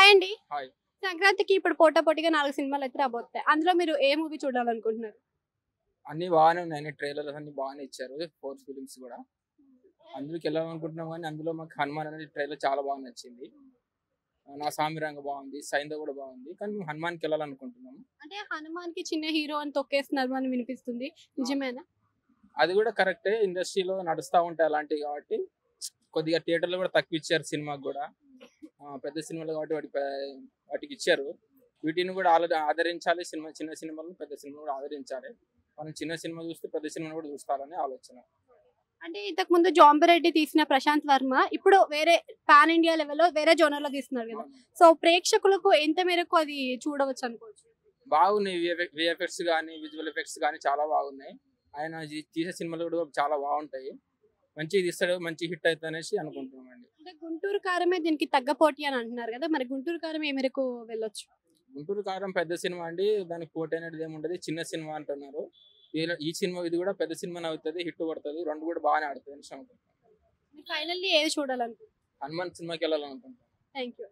Hi అండి. Hi. సంక్రాంతికి ఇప్పుడు పోటాపోటీగా 4 సినిమాలు అయితే రాబోతున్నాయి. అందులో మీరు ఏ మూవీ చూడాలనుకుంటున్నారు? అన్ని బాగానే ఉన్నాయి. ట్రైలర్స్ అన్ని బాగానే ఇచ్చారు. 4 ఫిలిమ్స్ కూడా. అందులోకి వెళ్ళాలనుకుంటున్నాం కానీ అందులో మాకు హనుమాన్ అనేది ట్రైలర్ చాలా బాగా నచ్చింది. నా సామిరంగ బాగుంది. సైంధవ్ కూడా బాగుంది. కానీ మేము హనుమాన్కి వెళ్ళాలనుకుంటున్నాము. అంటే హనుమాన్‌కి చిన్న హీరో అని తొక్కేస్తున్నారు అని వినిపిస్తుంది. నిజమేనా? అది కూడా కరెక్టే. ఇండస్ట్రీలో నడుస్తూ ఉంటాయి అలాంటివి కాబట్టి కొద్దిగా థియేటర్లో కూడా తక్కువ ఇచ్చారు సినిమాకి కూడా. పెద్ద సినిమాలు కాబట్టి వాటికి ఇచ్చారు. వీటిని కూడా ఆదరించాలి. చిన్న సినిమాలను పెద్ద సినిమాలు కూడా ఆదరించాలి. మనం చిన్న సినిమా చూస్తే పెద్ద సినిమాను కూడా చూస్తారని ఆలోచన. అంటే ఇంతకుముందు జాంబిరెడ్డి తీసిన ప్రశాంత్ వర్మ ఇప్పుడు వేరే పాన్ ఇండియా లెవెల్‌లో వేరే జోనర్‌లో తీస్తున్నారు కదా! సో ప్రేక్షకులకు ఎంత మేరకు అది చూడవచ్చు అనుకోవచ్చు? బాగున్నాయి. విఎఫ్ఎక్స్ కానీ విజువల్ ఎఫెక్ట్స్ కానీ చాలా బాగున్నాయి. ఆయన తీసే సినిమాలు కూడా చాలా బాగుంటాయి. మంచిగా తీస్తాడు. మంచి హిట్ అవుతుంది అనేసి అనుకుంటున్నామండి. అంటే గుంటూరు కారమే దీనికి తగ్గ పోటీ అని అంటున్నారు కదా! మరి గుంటూరు కారం ఏ మేరకు వెళ్ళొచ్చు? గుంటూరు కారం పెద్ద సినిమా అండి. దానికి పోటీ అనేది ఏముంటది. చిన్న సినిమా అంటున్నారు. ఈ సినిమా ఇది కూడా పెద్ద సినిమానే అవుతుంది. హిట్ కొడుతుంది. రెండు కూడా బాగానే ఆడుతుంది అనేసి అనుకుంటున్నాను. ఫైనల్లీ ఏది చూడాలనుకుంటున్నారు? హనుమాన్ సినిమాకి వెళ్ళాలనుకుంటున్నాను. Thank you.